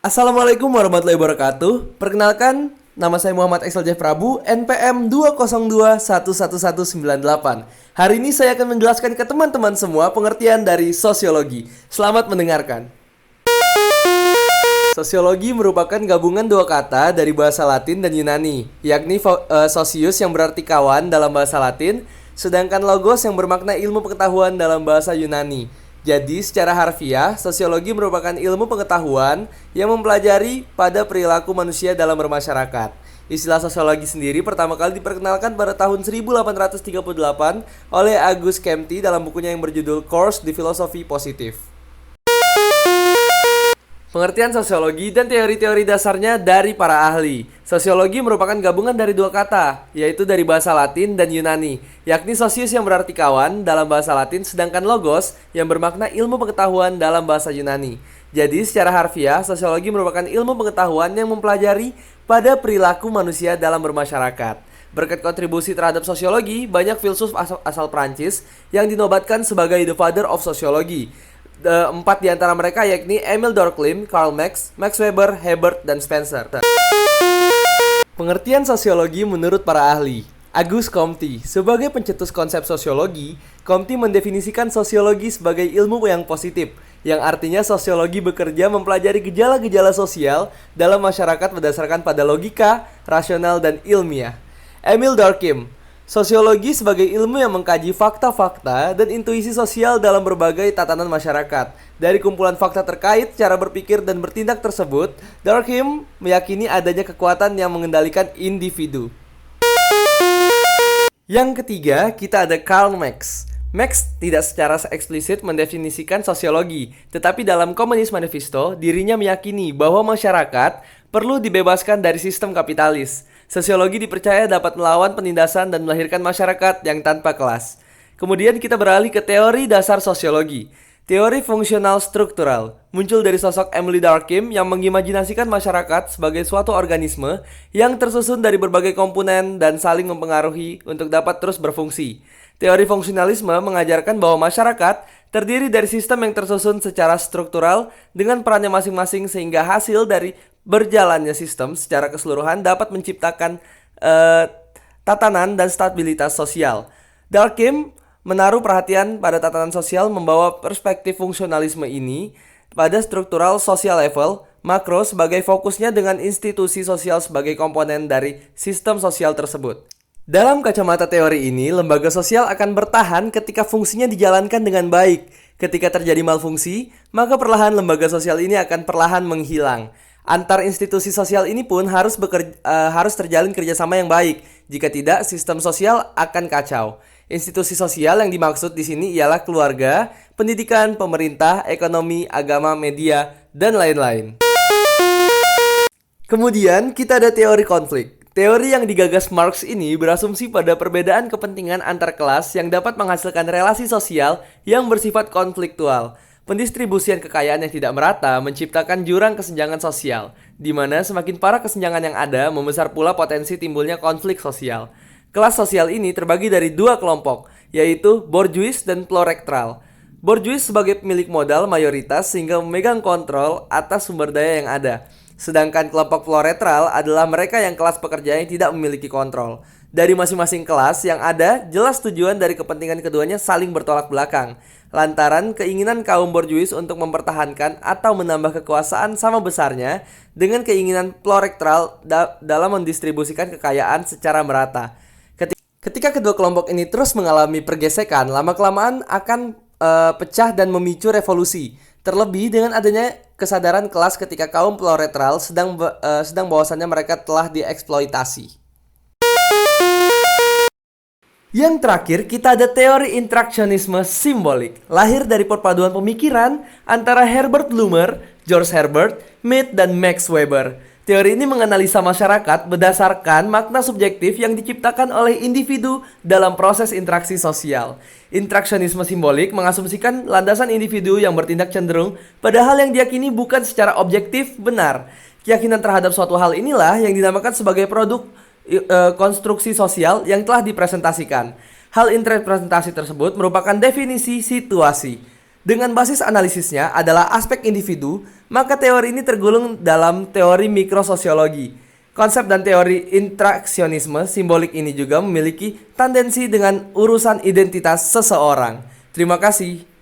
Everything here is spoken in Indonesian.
Assalamualaikum warahmatullahi wabarakatuh. Perkenalkan, nama saya Muhammad Excel Jeff Prabu, NPM 202111198. Hari ini saya akan menjelaskan ke teman-teman semua pengertian dari sosiologi. Selamat mendengarkan. Sosiologi merupakan gabungan dua kata dari bahasa Latin dan Yunani, yakni socius yang berarti kawan dalam bahasa Latin, sedangkan logos yang bermakna ilmu pengetahuan dalam bahasa Yunani. Jadi, secara harfiah, sosiologi merupakan ilmu pengetahuan yang mempelajari pada perilaku manusia dalam bermasyarakat. Istilah sosiologi sendiri pertama kali diperkenalkan pada tahun 1838 oleh Auguste Comte dalam bukunya yang berjudul Course di Filosofi Positif. Pengertian sosiologi dan teori-teori dasarnya dari para ahli. Sosiologi merupakan gabungan dari dua kata, yaitu dari bahasa Latin dan Yunani, yakni socius yang berarti kawan dalam bahasa Latin, sedangkan logos yang bermakna ilmu pengetahuan dalam bahasa Yunani. Jadi, secara harfiah, sosiologi merupakan ilmu pengetahuan yang mempelajari pada perilaku manusia dalam bermasyarakat. Berkat kontribusi terhadap sosiologi, banyak filsuf asal Prancis yang dinobatkan sebagai the father of sociology. Empat di antara mereka yakni Emile Durkheim, Karl Marx, Max Weber, Hebert, dan Spencer. Pengertian sosiologi menurut para ahli. Auguste Comte, sebagai pencetus konsep sosiologi, Comte mendefinisikan sosiologi sebagai ilmu yang positif, yang artinya sosiologi bekerja mempelajari gejala-gejala sosial dalam masyarakat berdasarkan pada logika, rasional, dan ilmiah. Emile Durkheim, sosiologi sebagai ilmu yang mengkaji fakta-fakta dan intuisi sosial dalam berbagai tatanan masyarakat. Dari kumpulan fakta terkait cara berpikir dan bertindak tersebut, Durkheim meyakini adanya kekuatan yang mengendalikan individu. Yang ketiga, kita ada Karl Marx. Marx tidak secara eksplisit mendefinisikan sosiologi, tetapi dalam Communist Manifesto, dirinya meyakini bahwa masyarakat perlu dibebaskan dari sistem kapitalis. Sosiologi dipercaya dapat melawan penindasan dan melahirkan masyarakat yang tanpa kelas. Kemudian kita beralih ke teori dasar sosiologi. Teori fungsional struktural muncul dari sosok Emile Durkheim yang mengimajinasikan masyarakat sebagai suatu organisme yang tersusun dari berbagai komponen dan saling mempengaruhi untuk dapat terus berfungsi. Teori fungsionalisme mengajarkan bahwa masyarakat terdiri dari sistem yang tersusun secara struktural dengan perannya masing-masing sehingga hasil dari berjalannya sistem secara keseluruhan dapat menciptakan tatanan dan stabilitas sosial. Durkheim menaruh perhatian pada tatanan sosial membawa perspektif fungsionalisme ini pada struktural social level, makro sebagai fokusnya dengan institusi sosial sebagai komponen dari sistem sosial tersebut. Dalam kacamata teori ini, lembaga sosial akan bertahan ketika fungsinya dijalankan dengan baik. Ketika terjadi malfungsi, maka perlahan lembaga sosial ini akan perlahan menghilang. Antar institusi sosial ini pun harus terjalin kerjasama yang baik. Jika tidak, sistem sosial akan kacau. Institusi sosial yang dimaksud di sini ialah keluarga, pendidikan, pemerintah, ekonomi, agama, media, dan lain-lain. Kemudian kita ada teori konflik. Teori yang digagas Marx ini berasumsi pada perbedaan kepentingan antar kelas yang dapat menghasilkan relasi sosial yang bersifat konfliktual. Pendistribusian kekayaan yang tidak merata menciptakan jurang kesenjangan sosial, di mana semakin parah kesenjangan yang ada, membesar pula potensi timbulnya konflik sosial. Kelas sosial ini terbagi dari dua kelompok, yaitu bourgeois dan proletariat. Bourgeois sebagai pemilik modal mayoritas sehingga memegang kontrol atas sumber daya yang ada. Sedangkan kelompok proletariat adalah mereka yang kelas pekerja yang tidak memiliki kontrol. Dari masing-masing kelas yang ada, jelas tujuan dari kepentingan keduanya saling bertolak belakang. Lantaran keinginan kaum bourgeois untuk mempertahankan atau menambah kekuasaan sama besarnya dengan keinginan proletariat dalam mendistribusikan kekayaan secara merata. Ketika kedua kelompok ini terus mengalami pergesekan, lama-kelamaan akan pecah dan memicu revolusi. Terlebih dengan adanya kesadaran kelas ketika kaum proletariat sedang bahwasannya mereka telah dieksploitasi. Yang terakhir, kita ada teori interaksionisme simbolik, lahir dari perpaduan pemikiran antara Herbert Blumer, George Herbert, Mead, dan Max Weber. Teori ini menganalisa masyarakat berdasarkan makna subjektif yang diciptakan oleh individu dalam proses interaksi sosial. Interaksionisme simbolik mengasumsikan landasan individu yang bertindak cenderung pada hal yang diyakini bukan secara objektif benar. Keyakinan terhadap suatu hal inilah yang dinamakan sebagai produk konstruksi sosial yang telah dipresentasikan. Hal interpretasi tersebut merupakan definisi situasi. Dengan basis analisisnya adalah aspek individu, maka teori ini tergolong dalam teori mikrososiologi. Konsep dan teori interaksionisme simbolik ini juga memiliki tendensi dengan urusan identitas seseorang. Terima kasih.